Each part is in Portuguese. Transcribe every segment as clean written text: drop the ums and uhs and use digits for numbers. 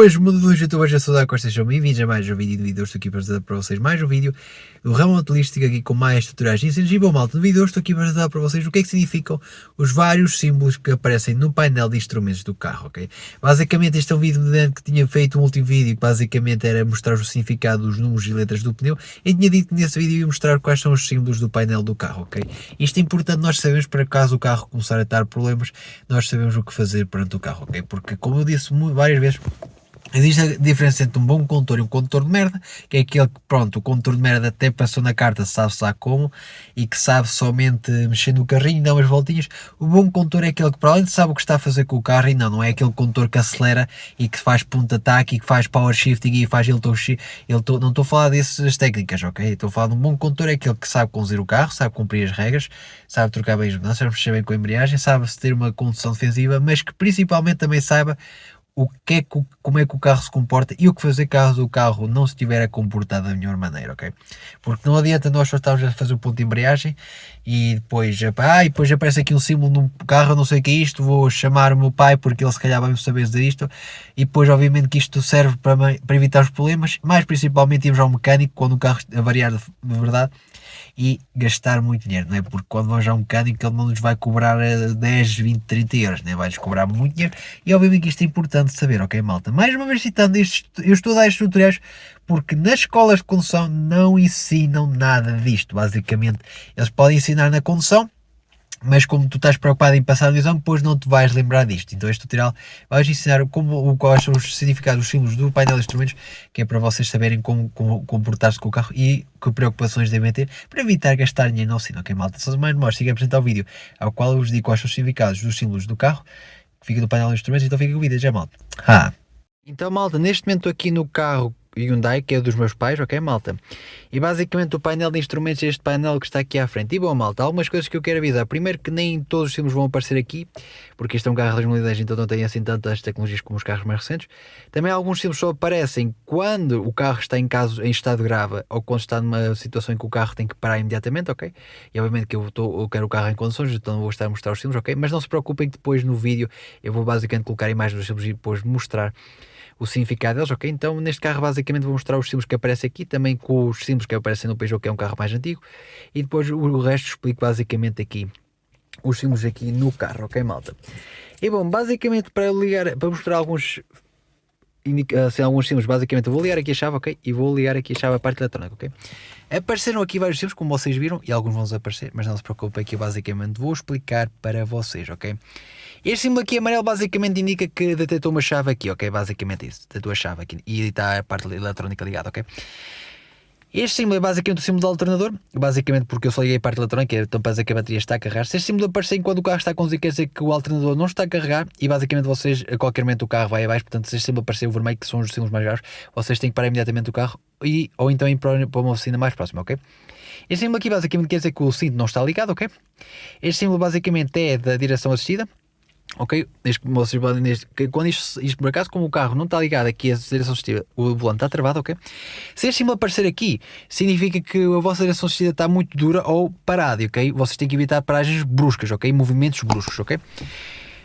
Boas, mundo dos youtubers, eu sou o Costa, sejam bem-vindos a mais um vídeo de vídeo. Estou aqui para dar para vocês mais um vídeo do ramo automobilístico aqui com mais tutoriais de ensinos. E bom, malta, no vídeo estou aqui para dar para vocês o que é que significam os vários símbolos que aparecem no painel de instrumentos do carro, ok? Basicamente este é um vídeo que tinha feito um último vídeo que basicamente era mostrar o significado dos números e letras do pneu. E tinha dito que nesse vídeo ia mostrar quais são os símbolos do painel do carro, ok? Isto é importante nós sabemos para caso o carro começar a dar problemas, nós sabemos o que fazer perante o carro, ok? Porque como eu disse várias vezes, existe a diferença entre um bom condutor e um condutor de merda, que é aquele que, pronto, o condutor de merda até passou na carta, sabe-se lá como, e que sabe somente mexer no carrinho, dar umas voltinhas. O bom condutor é aquele que, para além de sabe o que está a fazer com o carro, e não é aquele condutor que acelera e que faz ponta-ataque e que faz power shifting e faz não estou a falar dessas técnicas, ok? Estou a falar de um bom condutor, é aquele que sabe conduzir o carro, sabe cumprir as regras, sabe trocar bem as mudanças, sabe mexer bem com a embreagem, sabe ter uma condução defensiva, mas que principalmente também saiba como é que o carro se comporta e o que fazer caso o carro não se estiver a comportar da melhor maneira, ok? Porque não adianta nós só estarmos a fazer o ponto de embreagem e depois, depois aparece aqui um símbolo no carro, não sei o que é isto, vou chamar o meu pai porque ele se calhar vai saber dizer isto, e depois obviamente que isto serve para evitar os problemas, mais principalmente irmos ao mecânico quando o carro avariar de verdade e gastar muito dinheiro, não é? Porque quando vamos a um mecânico ele não nos vai cobrar 10, 20, 30 euros, né? Vai-nos cobrar muito dinheiro e obviamente que isto é importante saber, ok, malta? Mais uma vez citando eu estou a dar estes tutoriais porque nas escolas de condução não ensinam nada disto, basicamente. Eles podem ensinar na condução, mas como tu estás preocupado em passar no exame, depois não te vais lembrar disto. Então este tutorial vais ensinar quais são os significados, os símbolos do painel de instrumentos, que é para vocês saberem como comportar-se com o carro e que preocupações devem ter para evitar gastar dinheiro na oficina, ok, malta? Se mais demais, siga a apresentar o vídeo ao qual eu vos digo quais são os significados dos símbolos do carro, que fica no painel de instrumentos, então fica com o vídeo, já, malta. Então, malta, neste momento estou aqui no carro Hyundai, que é dos meus pais, ok, malta? E basicamente o painel de instrumentos é este painel que está aqui à frente. E bom, malta, algumas coisas que eu quero avisar. Primeiro que nem todos os símbolos vão aparecer aqui, porque este é um carro de 2010, então não tem assim tantas tecnologias como os carros mais recentes. Também alguns símbolos só aparecem quando o carro está em estado grave, ou quando está numa situação em que o carro tem que parar imediatamente, ok? E obviamente que eu quero o carro em condições, então não vou estar a mostrar os símbolos, ok? Mas não se preocupem que depois no vídeo eu vou basicamente colocar imagens dos símbolos e depois mostrar o significado deles, ok? Então neste carro basicamente vou mostrar os símbolos que aparecem aqui, também com os símbolos que aparecem no Peugeot, que é um carro mais antigo, e depois o resto explico basicamente aqui os símbolos aqui no carro, ok, malta? E bom, basicamente para mostrar alguns símbolos, basicamente eu vou ligar aqui a chave, ok? E vou ligar aqui a chave à parte eletrónica, ok? Apareceram aqui vários símbolos, como vocês viram, e alguns vão desaparecer, mas não se preocupem que eu basicamente vou explicar para vocês, ok? Este símbolo aqui amarelo basicamente indica que detectou uma chave aqui, ok? Basicamente isso, detectou a chave aqui e está a parte eletrónica ligada, ok? Este símbolo é basicamente o símbolo do alternador, basicamente porque eu só liguei a parte eletrónica, então para dizer que a bateria está a carregar. Se este símbolo aparecer enquanto o carro está a conduzir, quer dizer que o alternador não está a carregar e basicamente vocês, a qualquer momento o carro vai abaixo, portanto se este símbolo aparecer o vermelho, que são os símbolos mais graves, vocês têm que parar imediatamente o carro ou então ir para uma oficina mais próxima, ok? Este símbolo aqui basicamente quer dizer que o cinto não está ligado, ok? Este símbolo basicamente é da direção assistida. Ok, vocês podem quando isto por acaso, como o carro não está ligado aqui a direção assistida, o volante está travado, ok? Se este símbolo aparecer aqui, significa que a vossa direção assistida está muito dura ou parada, ok? Vocês têm que evitar paragens bruscas, ok? Movimentos bruscos, ok?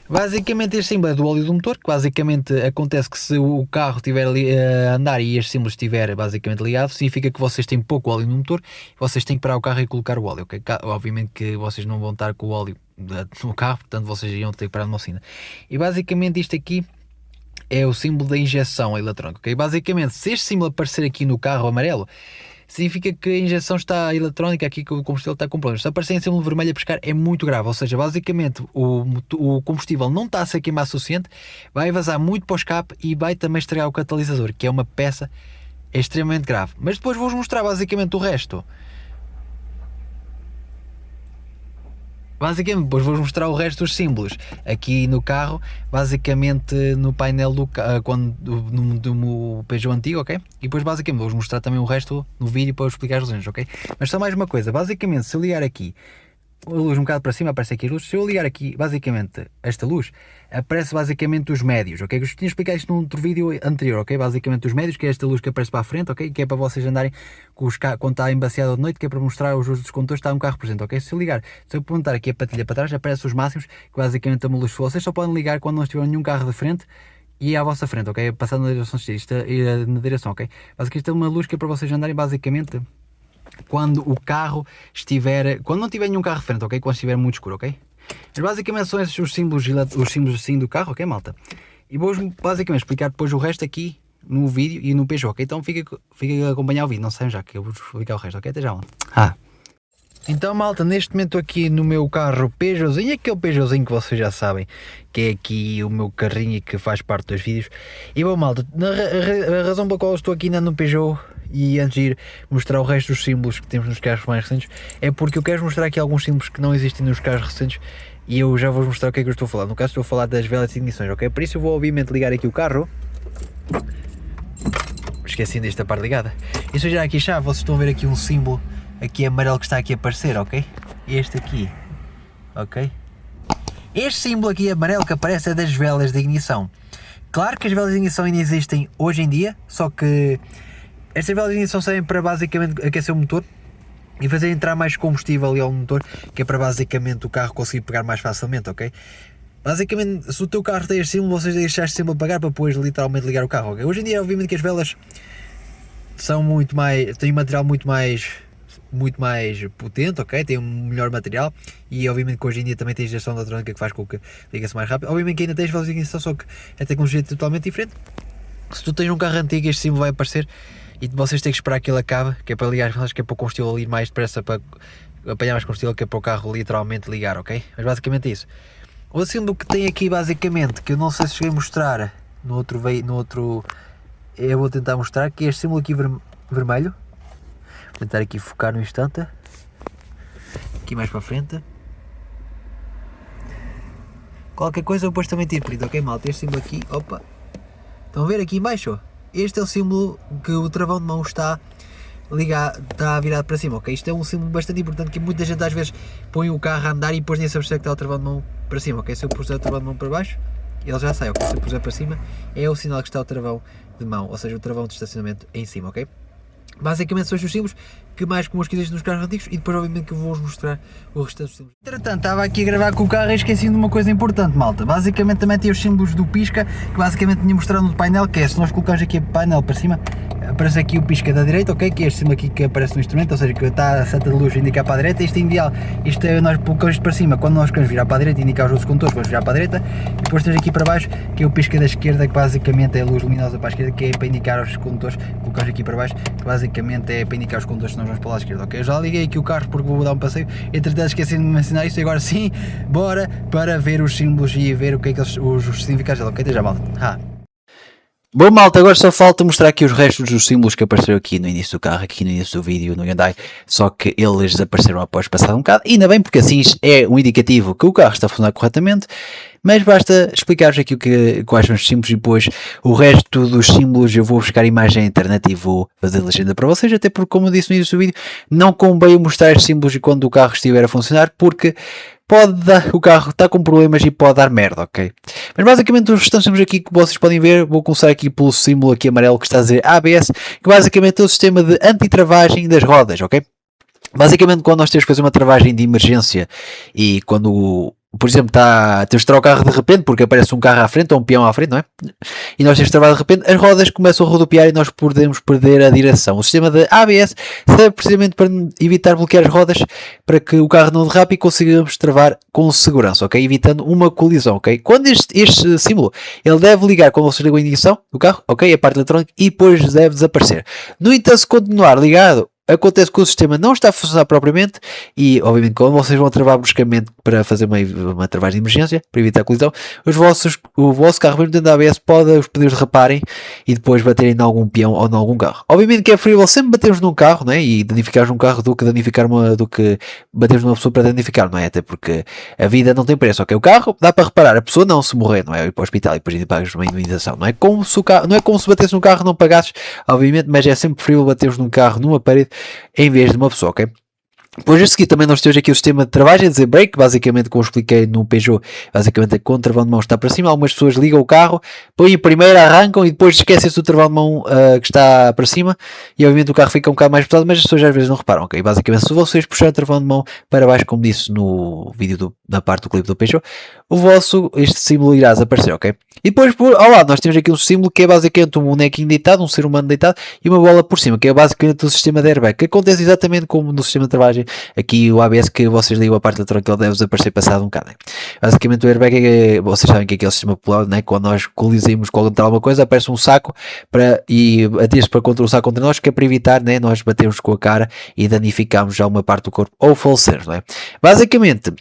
Basicamente este símbolo é do óleo do motor, que basicamente acontece que se o carro estiver a andar e este símbolo estiver basicamente ligado, significa que vocês têm pouco óleo no motor, vocês têm que parar o carro e colocar o óleo, ok? Obviamente que vocês não vão estar com o óleo no carro, portanto vocês iam ter que parar numa oficina. E basicamente isto aqui é o símbolo da injeção eletrónica, ok? Basicamente se este símbolo aparecer aqui no carro amarelo, significa que a injeção está eletrónica, aqui que o combustível está com problemas. Se aparecer em símbolo vermelho a pescar é muito grave, ou seja, basicamente o combustível não está a ser queimado o suficiente, vai vazar muito para o escape e vai também estragar o catalisador, que é uma peça extremamente grave. Mas depois vou-vos mostrar basicamente o resto. Basicamente, depois vou mostrar o resto dos símbolos aqui no carro, basicamente no painel do Peugeot antigo, ok? E depois basicamente vou mostrar também o resto no vídeo para eu explicar as luzes, ok? Mas só mais uma coisa, basicamente se eu ligar aqui a luz um bocado para cima, aparece aqui a luz. Se eu ligar aqui, basicamente, esta luz, aparece basicamente os médios, ok? Eu tinha explicado isto num outro vídeo anterior, ok? Basicamente os médios, que é esta luz que aparece para a frente, ok? Que é para vocês andarem com os carros, quando está embaciado de noite, que é para mostrar os dos condutores que está um carro presente, ok? Se eu apontar aqui a patilha para trás, aparece os máximos, que basicamente é uma luz. Vocês só podem ligar quando não estiver nenhum carro de frente e à vossa frente, ok? Passando na direção X, na direção, ok? Basicamente isto é uma luz que é para vocês andarem basicamente quando o carro estiver, quando não tiver nenhum carro de frente, ok? Quando estiver muito escuro, ok? Mas basicamente são esses os símbolos assim do carro, ok, malta? E vou basicamente explicar depois o resto aqui no vídeo e no Peugeot, ok? Então fica a acompanhar o vídeo, não saiam já que eu vou explicar o resto, ok? Até já, malta. Então, malta, neste momento aqui no meu carro Peugeotzinho, aquele Peugeotzinho que vocês já sabem, que é aqui o meu carrinho e que faz parte dos vídeos. E bom, malta, a razão pela qual eu estou aqui ainda no Peugeot e antes de ir mostrar o resto dos símbolos que temos nos carros mais recentes, é porque eu quero mostrar aqui alguns símbolos que não existem nos carros recentes e eu já vou mostrar o que é que eu estou a falar. No caso estou a falar das velas de ignições, ok? Por isso eu vou obviamente ligar aqui o carro. Esqueci desta parte ligada. E se eu girar aqui a chave, vocês estão a ver aqui um símbolo aqui amarelo que está aqui a aparecer, ok? Este aqui, ok? Este símbolo aqui amarelo que aparece é das velas de ignição. Claro que as velas de ignição ainda existem hoje em dia, só que estas velas de ignição servem para basicamente aquecer o motor e fazer entrar mais combustível ali ao motor, que é para basicamente o carro conseguir pegar mais facilmente, ok? Basicamente, se o teu carro tem este símbolo, vocês deixam este símbolo apagar para depois literalmente ligar o carro, ok? Hoje em dia, obviamente que as velas são muito mais, têm um material muito mais potente, ok? Tem um melhor material e obviamente que hoje em dia também tem a gestão da eletrónica que faz com que liga-se mais rápido. Obviamente que ainda tens velas de ignição, só que a tecnologia é totalmente diferente. Se tu tens um carro antigo, este símbolo vai aparecer e vocês têm que esperar que ele acabe, que é para ligar as velas, que é para o combustível ir mais depressa, para apanhar mais combustível, que é para o carro literalmente ligar, ok? Mas basicamente é isso. O símbolo que tem aqui basicamente, que eu não sei se cheguei a mostrar no outro, eu vou tentar mostrar, que é este símbolo aqui vermelho. Vou tentar aqui focar no instante, aqui mais para a frente. Qualquer coisa eu depois também tiro print, ok, malta? Este símbolo aqui, opa, estão a ver aqui em baixo? Este é o símbolo que o travão de mão está ligado, está virado para cima, ok? Isto é um símbolo bastante importante que muita gente às vezes põe o carro a andar e depois nem sabe se é que está o travão de mão para cima, ok? Se eu puser o travão de mão para baixo, ele já sai, ok? Se eu puser para cima, é o sinal que está o travão de mão, ou seja, o travão de estacionamento em cima, ok? Basicamente são os símbolos que mais comuns que existem nos carros antigos e depois obviamente que eu vou-vos mostrar o restante dos símbolos. Entretanto, estava aqui a gravar com o carro e esqueci de uma coisa importante, malta. Basicamente também tem os símbolos do pisca, que basicamente tinha mostrado no painel, que é, se nós colocarmos aqui o painel para cima, aparece aqui o pisca da direita, ok? Que é este símbolo aqui que aparece no instrumento, ou seja, que está a seta de luz a indicar para a direita. Isto é ideal, isto é, nós colocamos isto para cima, quando nós queremos virar para a direita e indicar os outros condutores, vamos virar para a direita. E depois temos aqui para baixo, que é o pisca da esquerda, que basicamente é a luz luminosa para a esquerda, que é para indicar os condutores. Colocamos aqui para baixo, que basicamente é para indicar os condutores, se nós vamos para lá à esquerda, ok? Eu já liguei aqui o carro porque vou dar um passeio, entretanto esqueci de mencionar isto e agora sim, bora para ver os símbolos e ver o que é que os significados dela, ok? Até já, malta. Bom, malta, agora só falta mostrar aqui os restos dos símbolos que apareceram aqui no início do carro, aqui no início do vídeo no Hyundai, só que eles desapareceram após passar um bocado, e ainda bem porque assim é um indicativo que o carro está a funcionar corretamente, mas basta explicar-vos aqui quais são os símbolos e depois o resto dos símbolos eu vou buscar a imagem na internet e vou fazer a legenda para vocês, até porque, como eu disse no início do vídeo, não convém mostrar os símbolos quando o carro estiver a funcionar, porque o carro está com problemas e pode dar merda, ok? Mas basicamente os restantes símbolos aqui que vocês podem ver, vou começar aqui pelo símbolo aqui amarelo que está a dizer ABS, que basicamente é o sistema de antitravagem das rodas, ok? Basicamente quando nós temos que fazer uma travagem de emergência e quando, por exemplo, temos que tirar o carro de repente porque aparece um carro à frente ou um peão à frente, não é? E nós temos que travar de repente, as rodas começam a rodopiar e nós podemos perder a direção. O sistema de ABS serve precisamente para evitar bloquear as rodas para que o carro não derrape e consigamos travar com segurança, ok? Evitando uma colisão, ok? Quando este símbolo, ele deve ligar quando você liga a ignição do carro, ok? A parte eletrónica e depois deve desaparecer. No entanto, se continuar ligado, acontece que o sistema não está a funcionar propriamente e, obviamente, quando vocês vão travar bruscamente para fazer uma travagem de emergência, para evitar a colisão, o vosso carro, mesmo dentro da ABS, pode os pneus derraparem e depois baterem em algum peão ou em algum carro. Obviamente que é preferível sempre batermos num carro, não é? E danificarmos um carro do que batermos numa pessoa para danificar, não é? Até porque a vida não tem preço, ok? O carro dá para reparar, a pessoa não, se morrer, não é? Ir para o hospital e depois ainda pagas uma indemnização. Não é como se batesse num carro não pagasses, obviamente, mas é sempre preferível batermos num carro, numa parede, em vez de uma pessoa, ok? Depois a seguir também nós temos aqui o sistema de travagem, dizer brake, basicamente como eu expliquei no Peugeot, basicamente quando o travão de mão está para cima, algumas pessoas ligam o carro, põem primeiro, arrancam e depois esquecem-se do travão de mão que está para cima e obviamente o carro fica um bocado mais pesado, mas as pessoas às vezes não reparam, ok? Basicamente se vocês puxarem o travão de mão para baixo, como disse no vídeo na parte do clipe do Peugeot, este símbolo irá desaparecer, ok? E depois ao lado nós temos aqui um símbolo que é basicamente um bonequinho deitado, um ser humano deitado e uma bola por cima, que é basicamente o sistema de airbag, que acontece exatamente como no sistema de travagem. Aqui o ABS que vocês ligam a parte lateral que ele deve desaparecer passado um bocado. Né? Basicamente o airbag vocês sabem que é aquele sistema popular, né? Quando nós colisemos contra alguma coisa aparece um saco e atira-se para contra o saco contra nós, que é para evitar, né? Nós batermos com a cara e danificarmos já uma parte do corpo ou falecermos, não é? Basicamente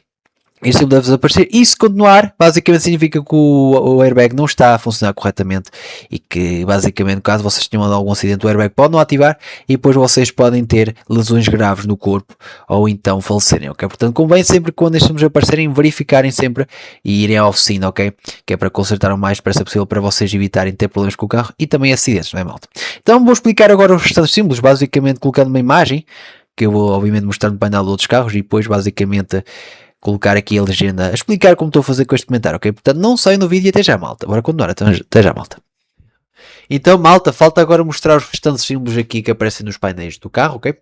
este símbolo deve desaparecer e se continuar, basicamente significa que o airbag não está a funcionar corretamente e que basicamente caso vocês tenham algum acidente o airbag pode não ativar e depois vocês podem ter lesões graves no corpo ou então falecerem, ok? Portanto convém sempre que quando estes símbolos aparecerem verificarem sempre e irem à oficina, ok? Que é para consertar o mais depressa possível para vocês evitarem ter problemas com o carro e também acidentes, não é malta? Então vou explicar agora os restantes símbolos, basicamente colocando uma imagem que eu vou obviamente mostrar no painel de outros carros e depois basicamente colocar aqui a legenda a explicar como estou a fazer com este comentário, ok? Portanto, não saiam no vídeo e até já, malta. Bora continuar, até já, malta. Então, malta, falta agora mostrar os restantes símbolos aqui que aparecem nos painéis do carro, ok?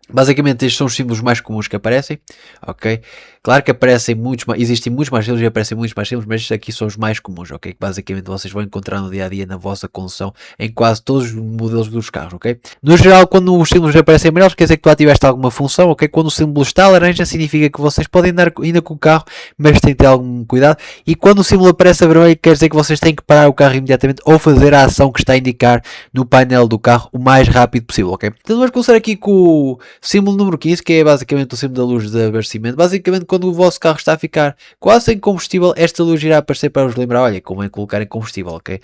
Basicamente estes são os símbolos mais comuns que aparecem, ok? Claro que aparecem existem muitos mais símbolos e aparecem muitos mais símbolos, mas estes aqui são os mais comuns, ok? Que basicamente vocês vão encontrar no dia a dia na vossa condução em quase todos os modelos dos carros, ok? No geral, quando os símbolos aparecem amarelos, quer dizer que tu ativeste alguma função, ok? Quando o símbolo está laranja, significa que vocês podem andar ainda com o carro, mas têm que ter algum cuidado. E quando o símbolo aparece a vermelho, quer dizer que vocês têm que parar o carro imediatamente ou fazer a ação que está a indicar no painel do carro o mais rápido possível, ok? Então vamos começar aqui com o símbolo número 15, que é basicamente o símbolo da luz de abastecimento. Basicamente, quando o vosso carro está a ficar quase sem combustível, esta luz irá aparecer para vos lembrar, olha, como é colocar em combustível, ok?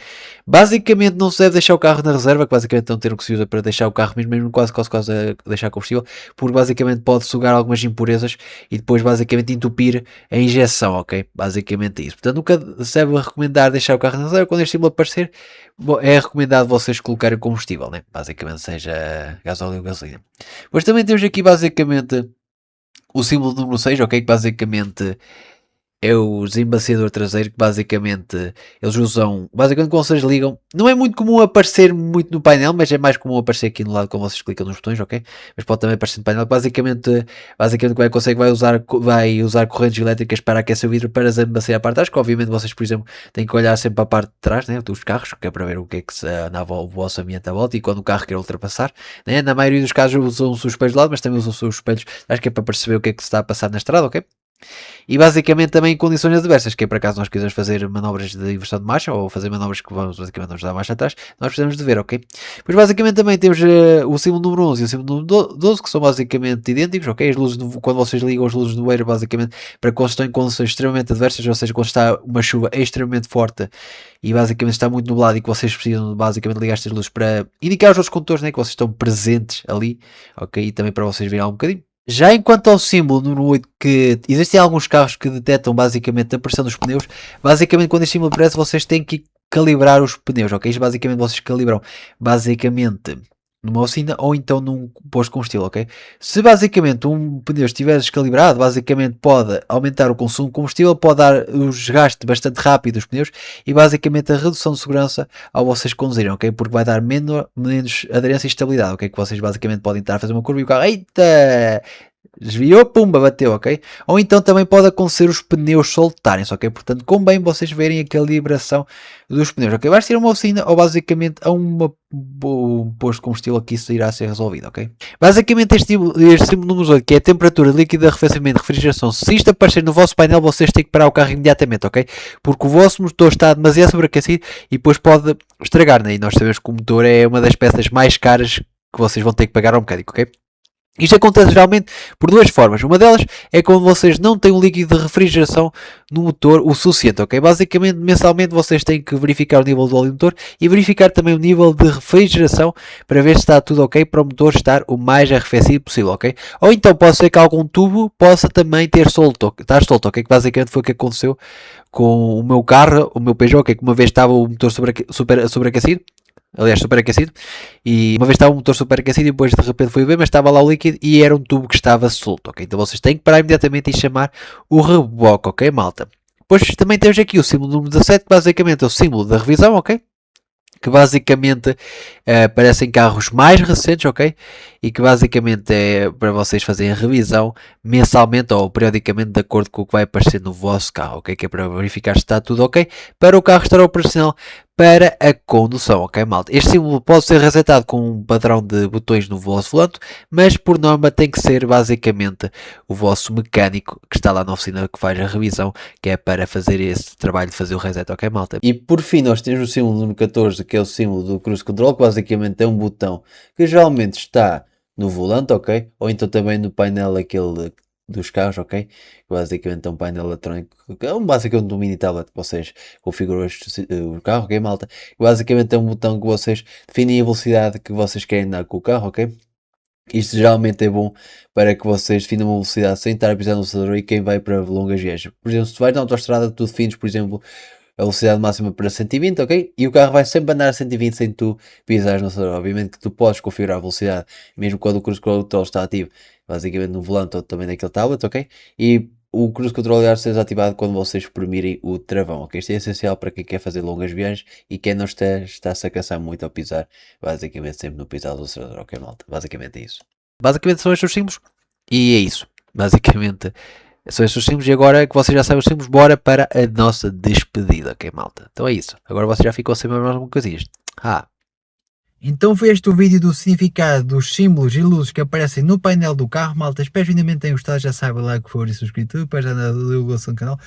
Basicamente, não se deve deixar o carro na reserva, que basicamente é um termo que se usa para deixar o carro mesmo quase a deixar combustível, porque basicamente pode sugar algumas impurezas e depois basicamente entupir a injeção, ok? Basicamente é isso. Portanto, nunca se deve recomendar deixar o carro na reserva. Quando este símbolo aparecer, é recomendado vocês colocarem combustível, né? Basicamente seja gasóleo ou gasolina. Depois também temos aqui basicamente o símbolo número 6, ok? Que basicamente é o desembaciador traseiro, que basicamente eles usam, basicamente quando vocês ligam, não é muito comum aparecer muito no painel, mas é mais comum aparecer aqui no lado quando vocês clicam nos botões, ok? Mas pode também aparecer no painel, basicamente o que vai usar correntes elétricas para aquecer o vidro para desembaciar a parte de trás, que obviamente vocês, por exemplo, têm que olhar sempre para a parte de trás, né, dos carros, que é para ver o que é que se anda o vosso ambiente à volta e quando o carro quer ultrapassar, né? Na maioria dos casos usam os espelhos de lado, mas também usam os espelhos, acho que é para perceber o que é que se está a passar na estrada, ok? E basicamente também em condições adversas, que é para caso nós quisermos fazer manobras de inversão de marcha ou fazer manobras que vamos basicamente nos dar marcha atrás, nós precisamos de ver, ok? Pois basicamente também temos o símbolo número 11 e o símbolo número 12, que são basicamente idênticos, ok? As luzes quando vocês ligam as luzes no nevoeiro, basicamente para quando estão em condições extremamente adversas, ou seja, quando está uma chuva extremamente forte e basicamente está muito nublado e que vocês precisam basicamente ligar estas luzes para indicar aos outros condutores, né, que vocês estão presentes ali, ok? E também para vocês verem um bocadinho. Já enquanto ao símbolo número 8, que existem alguns carros que detectam basicamente a pressão dos pneus, basicamente quando este símbolo aparece vocês têm que calibrar os pneus, ok? Isto basicamente vocês calibram basicamente numa oficina ou então num posto de combustível, ok? Se basicamente um pneu estiver descalibrado, basicamente pode aumentar o consumo de combustível, pode dar o desgaste bastante rápido dos pneus e basicamente a redução de segurança ao vocês conduzirem, ok? Porque vai dar menos aderência e estabilidade, ok? Que vocês basicamente podem estar a fazer uma curva e o carro, eita! Desviou, pumba, bateu, ok? Ou então também pode acontecer os pneus soltarem-se, ok? Portanto, convém vocês verem a calibração dos pneus, ok? Vais ter uma oficina ou basicamente a um posto de combustível que isso irá ser resolvido, ok? Basicamente este símbolo número 8, que é a temperatura líquida, arrefecimento, refrigeração, se isto aparecer no vosso painel, vocês têm que parar o carro imediatamente, ok? Porque o vosso motor está demasiado sobreaquecido e depois pode estragar, né? E nós sabemos que o motor é uma das peças mais caras que vocês vão ter que pagar ao mecânico, ok? Isto acontece geralmente por duas formas. Uma delas é quando vocês não têm um líquido de refrigeração no motor o suficiente, ok? Basicamente, mensalmente vocês têm que verificar o nível do óleo do motor e verificar também o nível de refrigeração para ver se está tudo ok para o motor estar o mais arrefecido possível, ok? Ou então pode ser que algum tubo possa também estar solto, ok? Que basicamente foi o que aconteceu com o meu carro, o meu Peugeot, que uma vez estava o motor sobreaquecido. aliás, superaquecido, e uma vez estava o motor superaquecido e depois de repente fui ver, mas estava lá o líquido e era um tubo que estava solto, ok? Então vocês têm que parar imediatamente e chamar o reboque, ok, malta? Depois também temos aqui o símbolo número 17, que basicamente é o símbolo da revisão, ok? Que basicamente parecem carros mais recentes, ok? E que basicamente é para vocês fazerem a revisão mensalmente ou periodicamente de acordo com o que vai aparecer no vosso carro, ok? Que é para verificar se está tudo ok para o carro estar operacional para a condução, ok, malta? Este símbolo pode ser resetado com um padrão de botões no vosso volante, mas por norma tem que ser basicamente o vosso mecânico que está lá na oficina que faz a revisão, que é para fazer esse trabalho de fazer o reset, ok, malta? E por fim nós temos o símbolo número 14, que é o símbolo do Cruise Control, que basicamente é um botão que geralmente está no volante, ok? Ou então também no painel aquele dos carros, ok? Que basicamente é um painel eletrónico, que é basicamente um mini tablet que vocês configuram o carro, ok, malta? Que basicamente é um botão que vocês definem a velocidade que vocês querem dar com o carro, ok? Isto geralmente é bom para que vocês definam uma velocidade sem estar a pisar no acelerador e quem vai para longas viagens. Por exemplo, se tu vais na autoestrada, tu defines, por exemplo, a velocidade máxima para 120, ok? E o carro vai sempre andar a 120 sem tu pisares no acelerador. Obviamente que tu podes configurar a velocidade, mesmo quando o Cruise Control está ativo, basicamente no volante ou também naquele tablet, ok? E o Cruise Control irá ser desativado quando vocês exprimirem o travão, ok? Isto é essencial para quem quer fazer longas viagens e quem não está-se a cansar muito ao pisar, basicamente sempre no pisar do acelerador, ok, malta? Basicamente é isso. Basicamente são estes os símbolos e é isso. Basicamente são estes os símbolos e agora que vocês já sabem os símbolos, bora para a nossa despedida, ok, malta? Então é isso. Agora vocês já ficam a saber mais alguma coisinha. Então foi este o vídeo do significado dos símbolos e luzes que aparecem no painel do carro, malta. Espero que finalmente tenham gostado, já sabem, like, por favor e subscrito, depois já na divulgação do canal.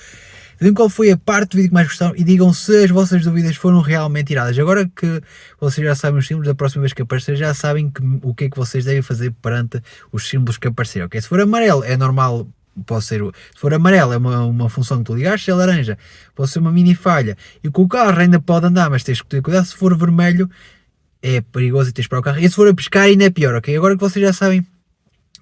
Digam qual foi a parte do vídeo que mais gostaram e digam se as vossas dúvidas foram realmente iradas. Agora que vocês já sabem os símbolos, da próxima vez que aparecer já sabem o que é que vocês devem fazer perante os símbolos que apareceram, ok? Se for amarelo é normal, pode ser, se for amarelo é uma função que tu ligaste, se é laranja pode ser uma mini falha e com o carro ainda pode andar, mas tens que ter cuidado. Se for vermelho é perigoso e tens para o carro, e se for a pescar ainda é pior, ok? Agora que vocês já sabem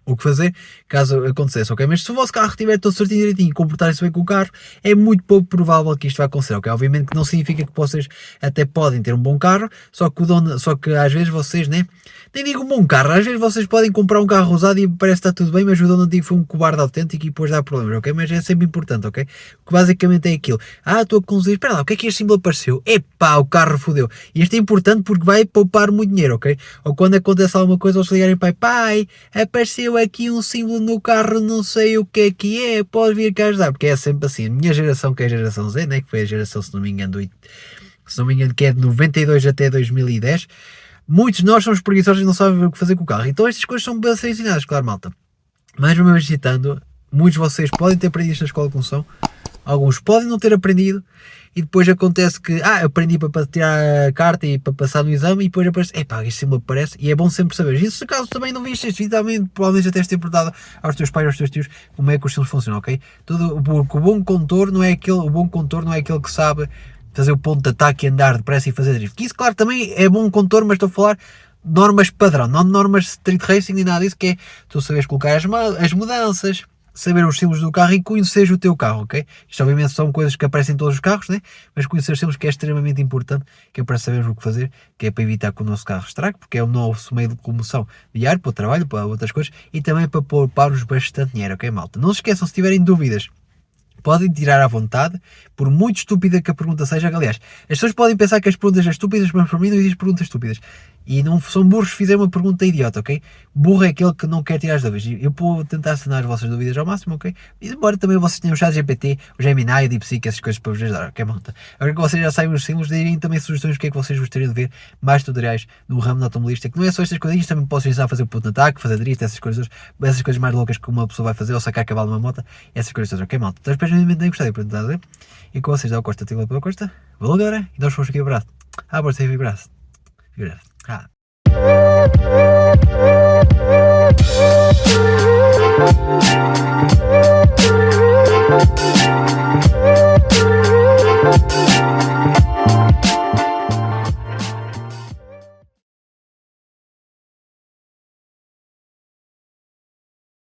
o que fazer caso acontecesse, ok? Mas se o vosso carro estiver todo certinho direitinho e comportar-se bem com o carro, é muito pouco provável que isto vai acontecer, ok? Obviamente que não significa que vocês até podem ter um bom carro, só que às vezes vocês, né? Nem digo um bom carro, às vezes vocês podem comprar um carro usado e parece que está tudo bem, mas o dono antigo foi um cobarde autêntico e depois dá problemas, ok? Mas é sempre importante, ok? Que basicamente é aquilo. Estou a conduzir, espera lá, o que é que este símbolo apareceu? Epá, o carro fodeu. E isto é importante porque vai poupar muito dinheiro, ok? Ou quando acontece alguma coisa, eles ligarem para pai, apareceu aqui um símbolo no carro, não sei o que é, pode vir cá ajudar, porque é sempre assim. A minha geração, que é a geração Z, né? Que foi a geração, se não me engano, que é de 92 até 2010, muitos de nós somos preguiçosos e não sabem o que fazer com o carro. Então estas coisas são bem ensinadas, claro, malta. Mais uma vez citando, muitos de vocês podem ter aprendido isto na escola de condução, alguns podem não ter aprendido, e depois acontece que, aprendi para tirar a carta e para passar no exame, e depois aparece, este símbolo aparece, e é bom sempre saber. E se caso também não viste este vídeo, também provavelmente já tens de ter perguntado aos teus pais, aos teus tios, como é que os símbolos funcionam, ok? Porque o bom condutor não é aquele que sabe fazer o ponto de ataque e andar depressa e fazer drift. Que isso, claro, também é bom condutor, mas estou a falar normas padrão, não normas street racing nem nada disso, que é tu saberes colocar as mudanças, saber os símbolos do carro e conhecer o teu carro, ok? Isto obviamente são coisas que aparecem em todos os carros, né? Mas conhecer os símbolos que é extremamente importante, que é para sabermos o que fazer, que é para evitar que o nosso carro estrague, porque é o nosso meio de locomoção diário, para o trabalho, para outras coisas, e também para poupar-nos bastante dinheiro, ok, malta? Não se esqueçam, se tiverem dúvidas, podem tirar à vontade, por muito estúpida que a pergunta seja. Aliás, as pessoas podem pensar que as perguntas são estúpidas, mas para mim não existem perguntas estúpidas. E não são burros se fizerem uma pergunta idiota, ok? Burro é aquele que não quer tirar as dúvidas. Eu vou tentar sanar as vossas dúvidas ao máximo, ok? E embora também vocês tenham o ChatGPT, o Gemini, o DeepSeek, essas coisas para vos ajudar, ok, malta? Agora que vocês já sabem os símbolos, deem também sugestões do que é que vocês gostariam de ver, mais tutoriais no ramo da automobilística, que não é só estas coisinhas, também posso ensinar a fazer o ponto de ataque, fazer drift, essas coisas mais loucas que uma pessoa vai fazer, ou sacar cavalo numa moto, essas coisas todas, ok, malta? Então espero que tenham gostado de perguntar, ok? E com vocês, da Costa, pela Costa, valeu, galera, e nós fomos aqui abraço. Você vibraço. Vibraço.